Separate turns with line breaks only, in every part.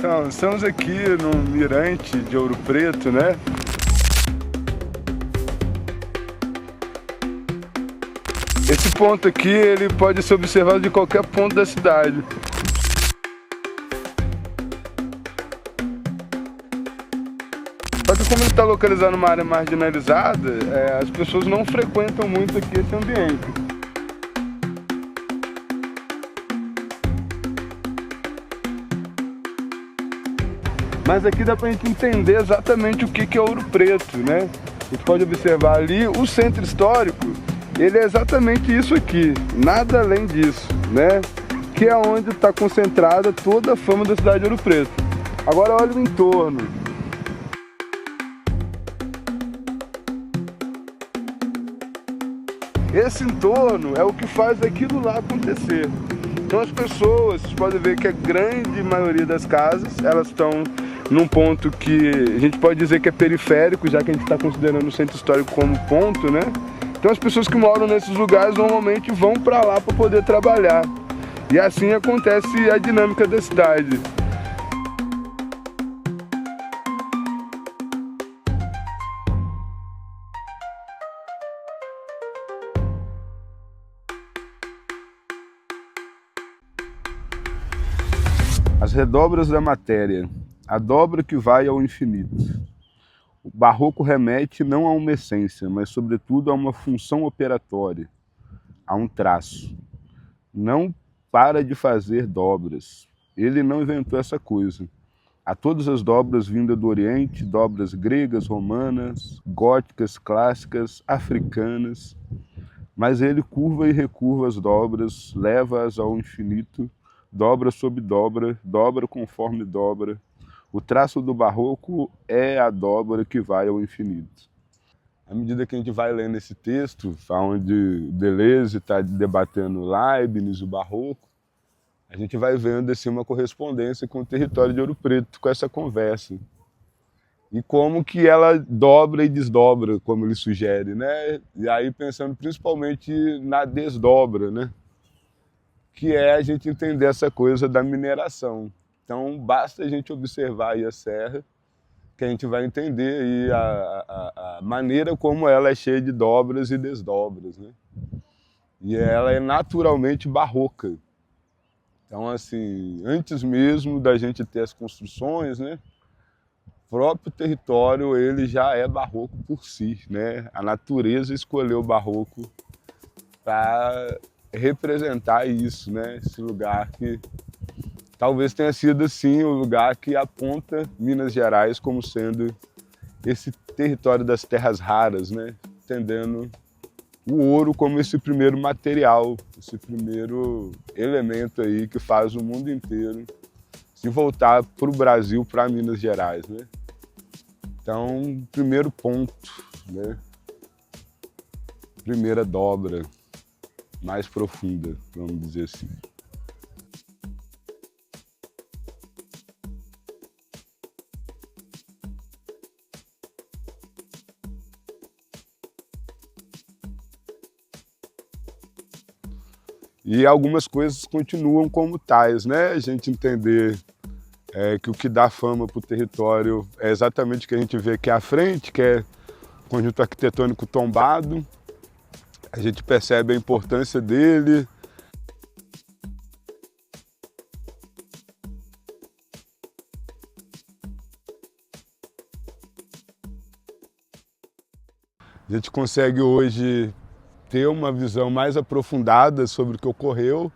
Então, estamos aqui no Mirante de Ouro Preto, né? Esse ponto aqui, ele pode ser observado de qualquer ponto da cidade. Só que como ele está localizado numa área marginalizada, as pessoas não frequentam muito aqui esse ambiente. Mas aqui dá pra gente entender exatamente o que é Ouro Preto, né? A gente pode observar ali o centro histórico, ele é exatamente isso aqui, nada além disso, né? Que é onde está concentrada toda a fama da cidade de Ouro Preto. Agora olha o entorno. Esse entorno é o que faz aquilo lá acontecer. Então as pessoas, vocês podem ver que a grande maioria das casas, elas estão num ponto que a gente pode dizer que é periférico, já que a gente está considerando o centro histórico como ponto, né? Então as pessoas que moram nesses lugares normalmente vão para lá para poder trabalhar. E assim acontece a dinâmica da cidade. As redobras da matéria, a dobra que vai ao infinito. O barroco remete não a uma essência, mas sobretudo a uma função operatória, a um traço. Não para de fazer dobras. Ele não inventou essa coisa. Há todas as dobras vindas do Oriente, dobras gregas, romanas, góticas, clássicas, africanas, mas ele curva e recurva as dobras, leva-as ao infinito, dobra sobre dobra, dobra conforme dobra. O traço do barroco é a dobra que vai ao infinito. À medida que a gente vai lendo esse texto, onde Deleuze está debatendo Leibniz, o barroco, a gente vai vendo assim, uma correspondência com o território de Ouro Preto, com essa conversa. E como que ela dobra e desdobra, como ele sugere, né? E aí pensando principalmente na desdobra, né? Que é a gente entender essa coisa da mineração. Então basta a gente observar aí a serra, que a gente vai entender aí a maneira como ela é cheia de dobras e desdobras, né? E ela é naturalmente barroca. Então, assim, antes mesmo da gente ter as construções, né? O próprio território, ele já é barroco por si, né? A natureza escolheu o barroco para representar isso, né? Esse lugar que talvez tenha sido, assim, o lugar que aponta Minas Gerais como sendo esse território das terras raras, né? Entendendo o ouro como esse primeiro material, esse primeiro elemento aí que faz o mundo inteiro se voltar para o Brasil, para Minas Gerais, né? Então, primeiro ponto, né? Primeira dobra mais profunda, vamos dizer assim. E algumas coisas continuam como tais, né? A gente entender que o que dá fama para o território é exatamente o que a gente vê aqui à frente, que é o conjunto arquitetônico tombado. A gente percebe a importância dele. A gente consegue hoje ter uma visão mais aprofundada sobre o que ocorreu.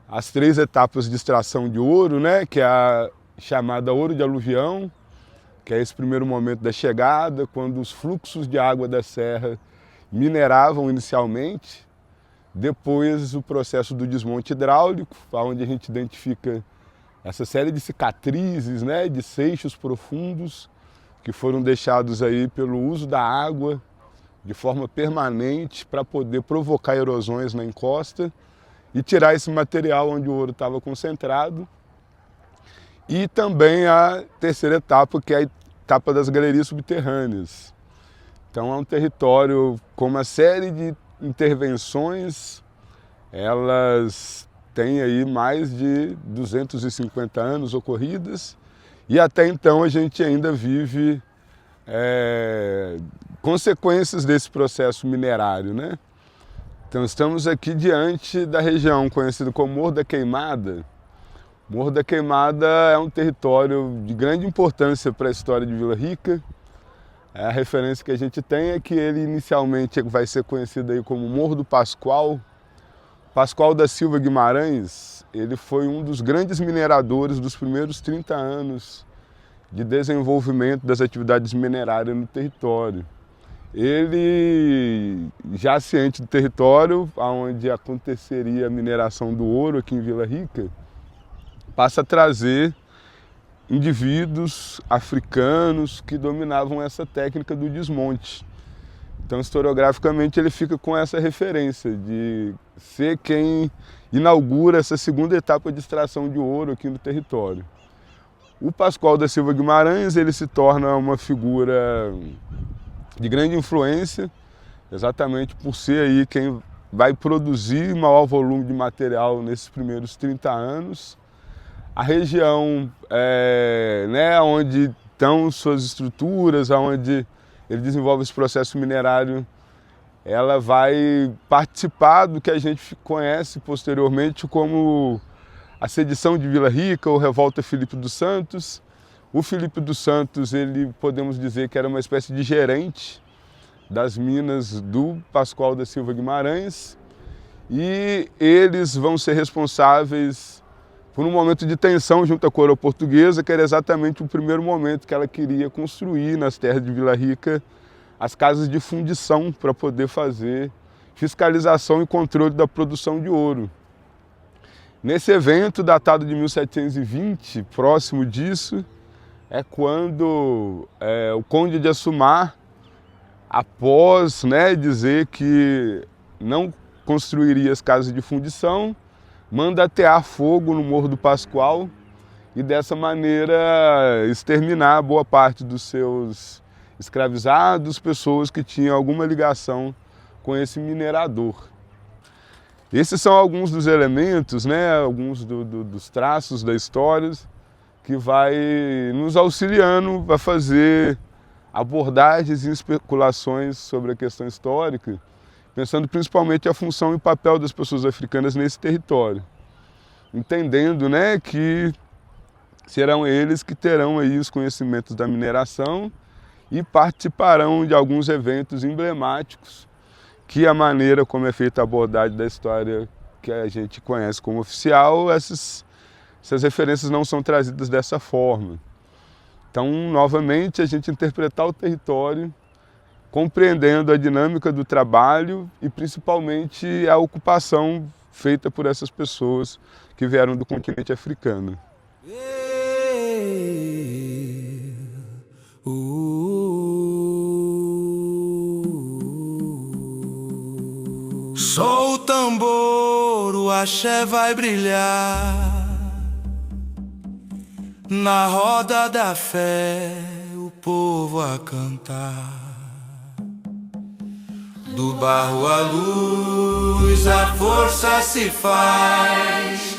As 3 etapas de extração de ouro, né, que é a chamada ouro de aluvião, que é esse primeiro momento da chegada, quando os fluxos de água da serra mineravam inicialmente. Depois o processo do desmonte hidráulico, onde a gente identifica essa série de cicatrizes, né, de seixos profundos que foram deixados aí pelo uso da água de forma permanente para poder provocar erosões na encosta e tirar esse material onde o ouro estava concentrado. E também a terceira etapa, que é a etapa das galerias subterrâneas. Então é um território com uma série de intervenções, elas tem aí mais de 250 anos ocorridas, e até então a gente ainda vive consequências desse processo minerário, né? Então estamos aqui diante da região conhecida como Morro da Queimada. Morro da Queimada é um território de grande importância para a história de Vila Rica. A referência que a gente tem é que ele inicialmente vai ser conhecido aí como Morro do Pascoal. Pascoal da Silva Guimarães, ele foi um dos grandes mineradores dos primeiros 30 anos de desenvolvimento das atividades minerárias no território. Ele, já ciente do território, onde aconteceria a mineração do ouro aqui em Vila Rica, passa a trazer indivíduos africanos que dominavam essa técnica do desmonte. Então, historiograficamente, ele fica com essa referência de ser quem inaugura essa segunda etapa de extração de ouro aqui no território. O Pascoal da Silva Guimarães, ele se torna uma figura de grande influência, exatamente por ser aí quem vai produzir maior volume de material nesses primeiros 30 anos. A região onde estão suas estruturas, onde ele desenvolve esse processo minerário, ela vai participar do que a gente conhece posteriormente como a sedição de Vila Rica ou Revolta Filipe dos Santos. O Filipe dos Santos, ele podemos dizer que era uma espécie de gerente das minas do Pascoal da Silva Guimarães, e eles vão ser responsáveis por um momento de tensão junto à coroa portuguesa, que era exatamente o primeiro momento que ela queria construir nas terras de Vila Rica as casas de fundição para poder fazer fiscalização e controle da produção de ouro. Nesse evento, datado de 1720, próximo disso, é quando o Conde de Assumar, após dizer que não construiria as casas de fundição, manda atear fogo no Morro do Pascoal e dessa maneira exterminar boa parte dos seus escravizados, pessoas que tinham alguma ligação com esse minerador. Esses são alguns dos elementos, alguns dos traços da história que vai nos auxiliando a fazer abordagens e especulações sobre a questão histórica, pensando principalmente a função e papel das pessoas africanas nesse território, entendendo que serão eles que terão aí os conhecimentos da mineração e participarão de alguns eventos emblemáticos que a maneira como é feita a abordagem da história que a gente conhece como oficial, essas referências não são trazidas dessa forma. Então, novamente, a gente interpretar o território compreendendo a dinâmica do trabalho e principalmente a ocupação feita por essas pessoas que vieram do continente africano.
Sou o tambor, o axé vai brilhar na roda da fé, o povo a cantar. Do barro à luz a força se faz,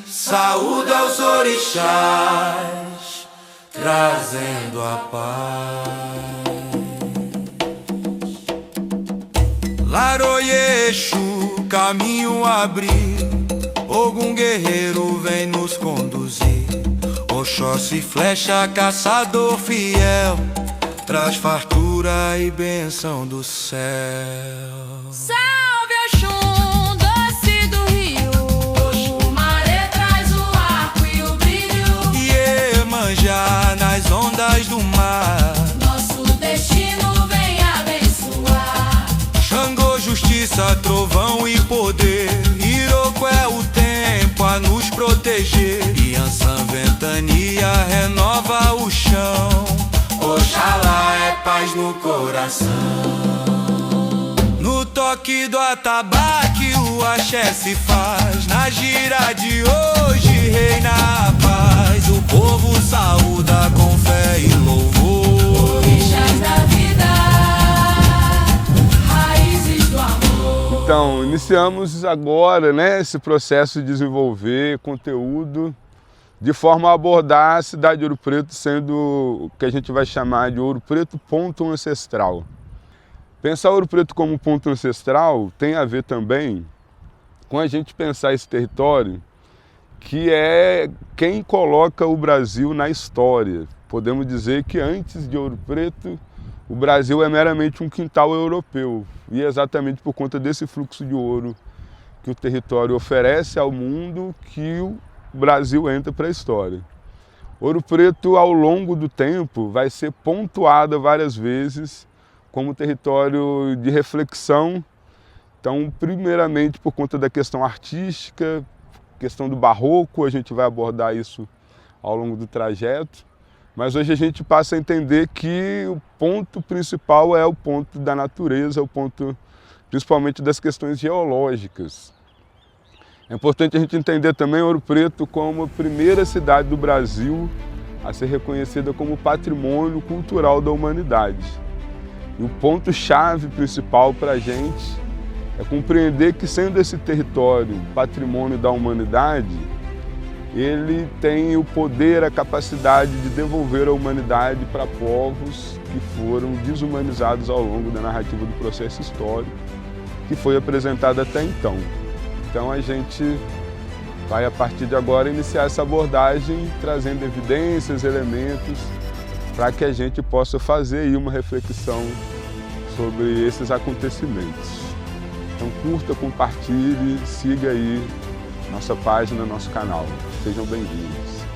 saúde aos orixás, trazendo a paz. Laroyeixo, caminho abrir, Ogum guerreiro vem nos conduzir. Oxóssi, flecha, caçador fiel, traz fartura e bênção do céu.
Salve Oxum, doce do rio, o maré traz o arco e o brilho.
Iemanjá nas ondas do mar,
nosso destino vem abençoar.
Xangô, justiça, trovão e poder, Iroko é o tempo a nos proteger. Iansã, ventania, renova o chão, Oxalá é paz no coração. No toque do atabaque o axé se faz, na gira de hoje reina a paz. O povo saúda com fé e louvor,
orixás da vida, raízes do amor.
Então, Iniciamos agora, né, esse processo de desenvolver conteúdo de forma a abordar a cidade de Ouro Preto sendo o que a gente vai chamar de Ouro Preto ponto ancestral. Pensar Ouro Preto como ponto ancestral tem a ver também com a gente pensar esse território que é quem coloca o Brasil na história. Podemos dizer que antes de Ouro Preto, o Brasil é meramente um quintal europeu. E é exatamente por conta desse fluxo de ouro que o território oferece ao mundo que o Brasil entra para a história. Ouro Preto, ao longo do tempo, vai ser pontuada várias vezes como território de reflexão. Então, primeiramente por conta da questão artística, questão do barroco, a gente vai abordar isso ao longo do trajeto. Mas hoje a gente passa a entender que o ponto principal é o ponto da natureza, o ponto principalmente das questões geológicas. É importante a gente entender também Ouro Preto como a primeira cidade do Brasil a ser reconhecida como patrimônio cultural da humanidade. E o ponto-chave principal para a gente é compreender que, sendo esse território patrimônio da humanidade, ele tem o poder, a capacidade de devolver a humanidade para povos que foram desumanizados ao longo da narrativa do processo histórico que foi apresentado até então. Então a gente vai, a partir de agora, iniciar essa abordagem trazendo evidências, elementos, para que a gente possa fazer aí uma reflexão sobre esses acontecimentos. Então curta, compartilhe, siga aí nossa página, nosso canal. Sejam bem-vindos.